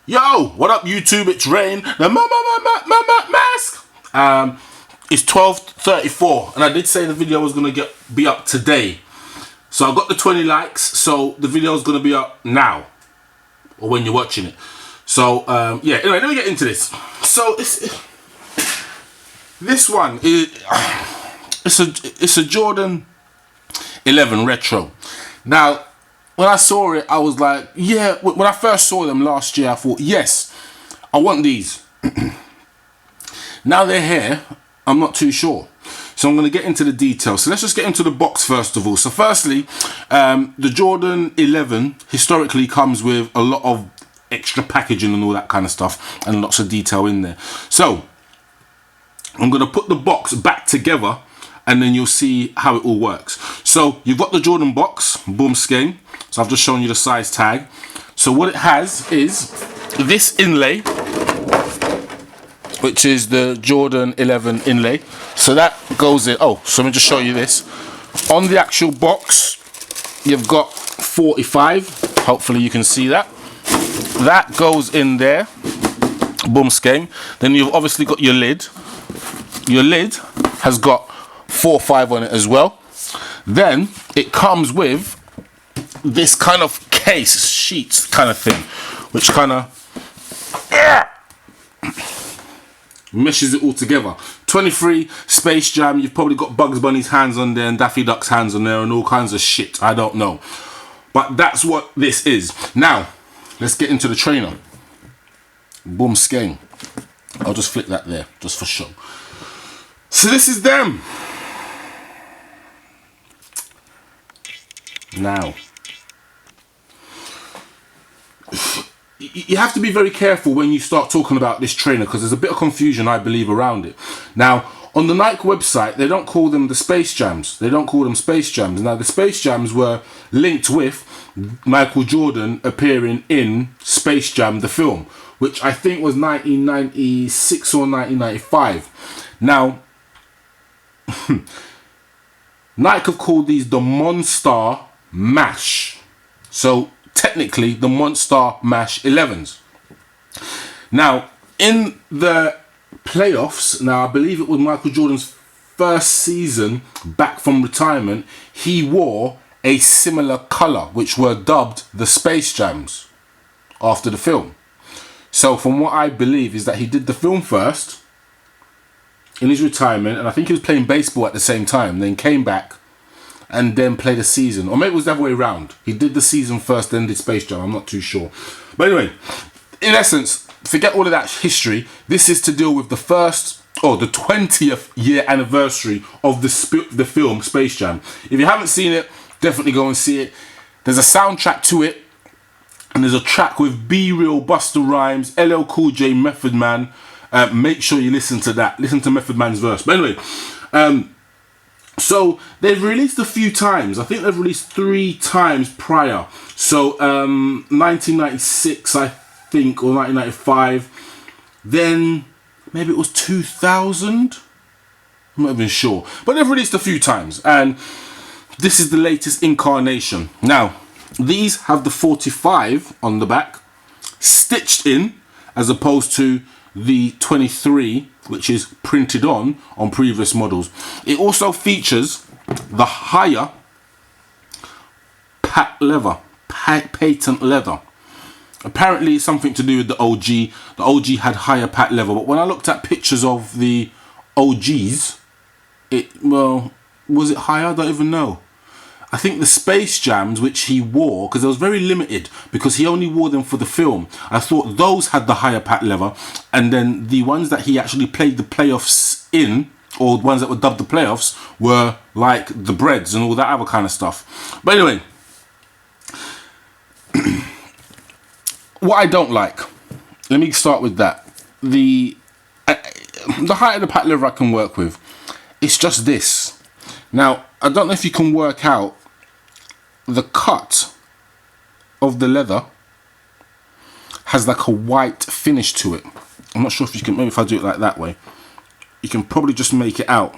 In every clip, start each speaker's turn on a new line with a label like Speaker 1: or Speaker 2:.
Speaker 1: Yo, what up YouTube? It's Rain, the mask. It's 12:34 and I did say the video was gonna be up today. So I got the 20 likes, so the video is gonna be up now. Or when you're watching it. So yeah, anyway, let me get into this. So this one is it's a Jordan 11 retro. Now when I saw it, I was like, yeah, when I first saw them last year, I thought, yes, I want these. Now they're here, I'm not too sure. So I'm going to get into the details. So let's just get into the box first of all. So firstly, the Jordan 11 historically comes with a lot of extra packaging and all that kind of stuff, and lots of detail in there. So I'm going to put the box back together and then you'll see how it all works. So you've got the Jordan box, boom skein. So I've just shown you the size tag. So what it has is this inlay, which is the Jordan 11 inlay. So that goes in. Oh, so let me just show you this. On the actual box, you've got 45. Hopefully you can see that. That goes in there, boom skein. Then you've obviously got your lid. Your lid has got 4-5 on it as well. Then it comes with this kind of case, sheet kind of thing, which kind of meshes it all together. 23 Space Jam, you've probably got Bugs Bunny's hands on there and Daffy Duck's hands on there and all kinds of shit, I don't know. But that's what this is. Now, let's get into the trainer. Boom skein. I'll just flick that there, just for show. So this is them. Now, you have to be very careful when you start talking about this trainer because there's a bit of confusion, I believe, around it. Now, on the Nike website, they don't call them the Space Jams. They don't call them Space Jams. Now, the Space Jams were linked with Michael Jordan appearing in Space Jam, the film, which I think was 1996 or 1995. Now, Nike have called these the Monstar Mash. So technically the Monstar Mash 11s. Now in the playoffs, now I believe it was Michael Jordan's first season back from retirement, he wore a similar colour which were dubbed the Space Jams after the film. So from what I believe is that he did the film first in his retirement, and I think he was playing baseball at the same time, then came back and then played a season, or maybe it was the other way around. He did the season first, then did Space Jam. I'm not too sure. But anyway, in essence, forget all of that history. This is to deal with the first, or the 20th year anniversary of the film Space Jam. If you haven't seen it, definitely go and see it. There's a soundtrack to it, and there's a track with B Real, Busta Rhymes, LL Cool J, Method Man. Make sure you listen to that. Listen to Method Man's verse. But anyway, so they've released a few times. I think they've released 3 times prior. So 1996, I think, or 1995. Then maybe it was 2000. I'm not even sure. But they've released a few times. And this is the latest incarnation. Now, these have the 45 on the back, stitched in, as opposed to the 23, which is printed on previous models. It also features the higher patent leather. Apparently it's something to do with the OG. The OG had higher patent leather, but when I looked at pictures of the OGs, well, was it higher? I don't even know. I think the Space Jams, which he wore, because it was very limited, because he only wore them for the film. I thought those had the higher patent leather, and then the ones that he actually played the playoffs in, or the ones that were dubbed the playoffs, were like the breads and all that other kind of stuff. But anyway, what I don't like, let me start with that. The height of the patent leather I can work with. It's just this. Now, I don't know if you can work out the cut of the leather has like a white finish to it. I'm not sure if you can, maybe if I do it like that way, you can probably just make it out.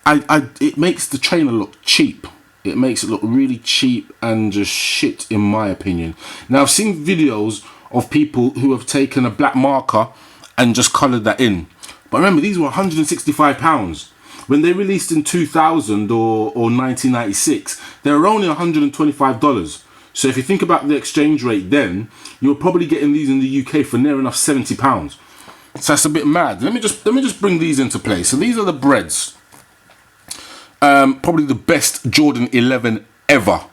Speaker 1: It makes the trainer look cheap. it makes it look really cheap and just shit, in my opinion. Now, I've seen videos of people who have taken a black marker and just coloured that in. But remember, these were £165. When they released in 2000 or 1996, they were only $125. So if you think about the exchange rate then, you're probably getting these in the UK for near enough £70. So that's a bit mad. Let me just bring these into play. So these are the breads. Probably the best Jordan 11 ever.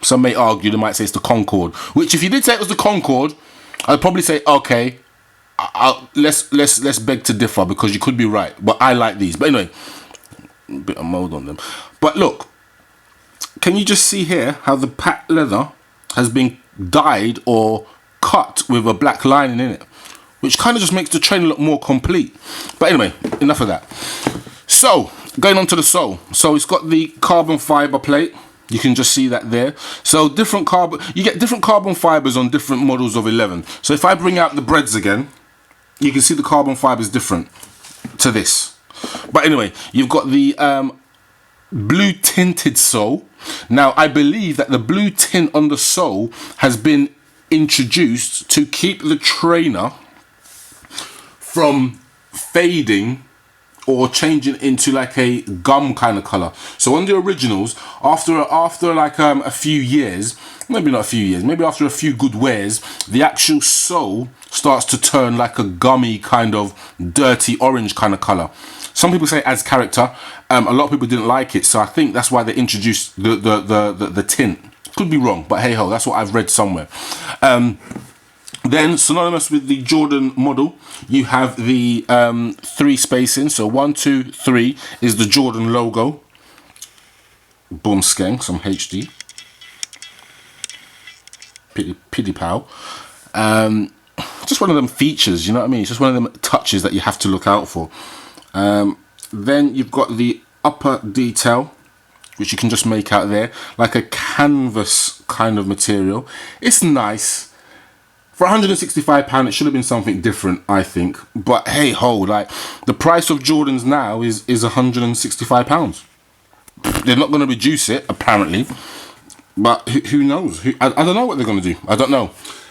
Speaker 1: Some may argue, they might say it's the Concorde. Which, if you did say it was the Concorde, I'd probably say, okay, let's beg to differ, because you could be right. But I like these. But anyway, a bit of mold on them. But look, can you just see here how the patent leather has been dyed or cut with a black lining in it, which kind of just makes the trainer look more complete. But anyway, enough of that. So, going on to the sole. So it's got the carbon fiber plate. You can just see that there. So you get different carbon fibers on different models of 11. So if I bring out the breads again, you can see the carbon fiber is different to this. But anyway, you've got the blue tinted sole. Now, I believe that the blue tint on the sole has been introduced to keep the trainer from fading or changing into like a gum kind of color. So on the originals, after like a few years, maybe not a few years, maybe after a few good wears, the actual sole starts to turn like a gummy kind of dirty orange kind of color. Some people say it adds character. A lot of people didn't like it, so I think that's why they introduced the tint. Could be wrong, but hey ho, that's what I've read somewhere. Then, synonymous with the Jordan model, you have the 3 spacing. So 1, 2, 3 is the Jordan logo. Boom skeng, some HD. Piddy pow. Just one of them features, you know what I mean? It's just one of them touches that you have to look out for. Then you've got the upper detail, which you can just make out there, like a canvas kind of material. It's nice. For £165, it should have been something different, I think. But hey ho, like, the price of Jordans now is £165. They're not going to reduce it, apparently. But who knows? I don't know what they're going to do. I don't know.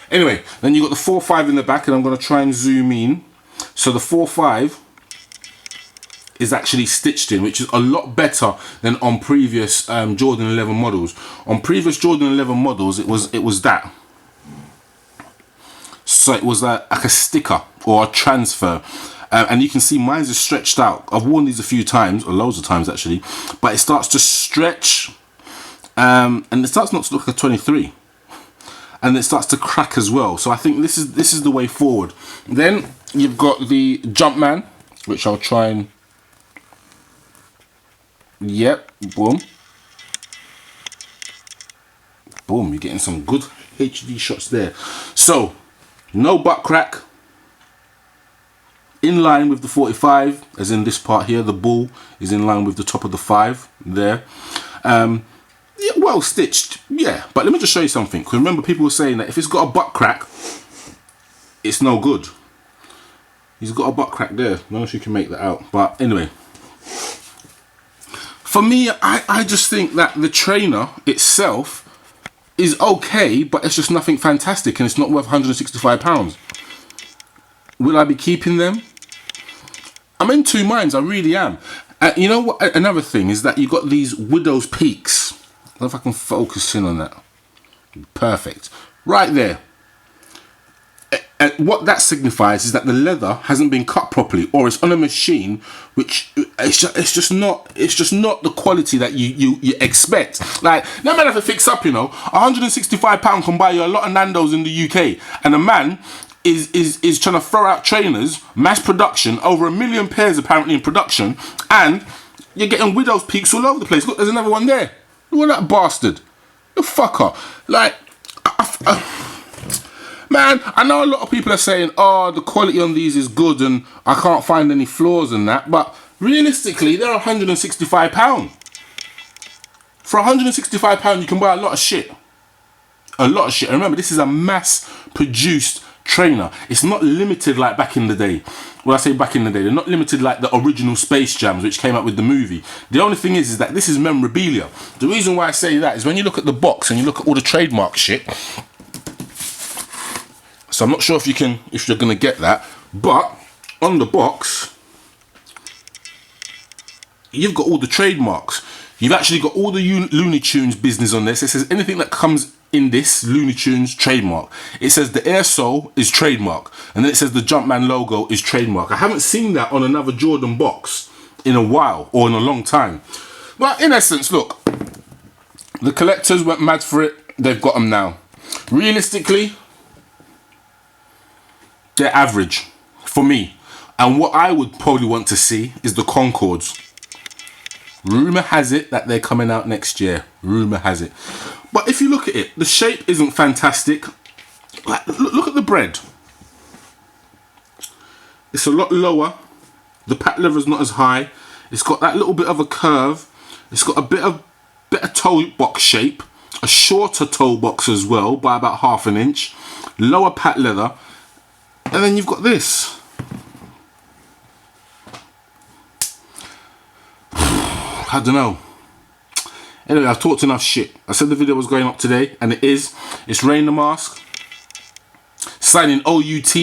Speaker 1: Anyway, then you've got the 4.5 in the back, and I'm going to try and zoom in. So the 4.5 is actually stitched in, which is a lot better than on previous Jordan 11 models. On previous Jordan 11 models, it was that. So it was like a sticker or a transfer. And you can see mine is stretched out. I've worn these a few times, or loads of times actually. But it starts to stretch. And it starts not to look like a 23. And it starts to crack as well. So I think this is the way forward. Then you've got the Jumpman, which I'll try and... Yep, boom. Boom, you're getting some good HD shots there. So... no butt crack, in line with the 45, as in this part here, the ball is in line with the top of the 5 there. Yeah, well stitched, yeah, but let me just show you something, because remember, people were saying that if it's got a butt crack, it's no good. He's got a butt crack there. I don't know if you can make that out, but anyway, for me, I just think that the trainer itself is okay, but it's just nothing fantastic, and it's not worth £165. Will I be keeping them? I'm in two minds, I really am. You know what? Another thing is that you've got these widow's peaks. I don't know if I can focus in on that. Perfect. Right there. And what that signifies is that the leather hasn't been cut properly, or it's on a machine which it's just not the quality that you expect. Like, no matter if it fix up, you know, £165 can buy you a lot of Nando's in the UK, and a man is trying to throw out trainers, mass production, over 1 million pairs apparently in production, and you're getting widow's peaks all over the place. Look, there's another one there. Look at that bastard. The fucker. Like, man, I know a lot of people are saying, oh, the quality on these is good and I can't find any flaws in that, but realistically, they're £165. For £165, you can buy a lot of shit. A lot of shit. And remember, this is a mass-produced trainer. It's not limited like back in the day. When I say back in the day, they're not limited like the original Space Jams which came out with the movie. The only thing is that this is memorabilia. The reason why I say that is when you look at the box and you look at all the trademark shit. So I'm not sure if you're gonna get that, but on the box you've got all the trademarks. You've actually got all the Looney Tunes business on this. It says anything that comes in this Looney Tunes trademark. It says the air sole is trademark, and then it says the Jumpman logo is trademark. I haven't seen that on another Jordan box in a while or in a long time. But in essence, look, the collectors went mad for it. They've got them now. Realistically, they're average for me. And what I would probably want to see is the Concords. Rumour has it that they're coming out next year. Rumour has it. But if you look at it, the shape isn't fantastic. Like, look at the bread. It's a lot lower. The patent leather's not as high. It's got that little bit of a curve. It's got a bit of toe box shape. A shorter toe box as well by about ½ an inch. Lower patent leather. And then you've got this. I don't know. Anyway, I've talked enough shit. I said the video was going up today, and it is. It's Rain the Mask signing OUT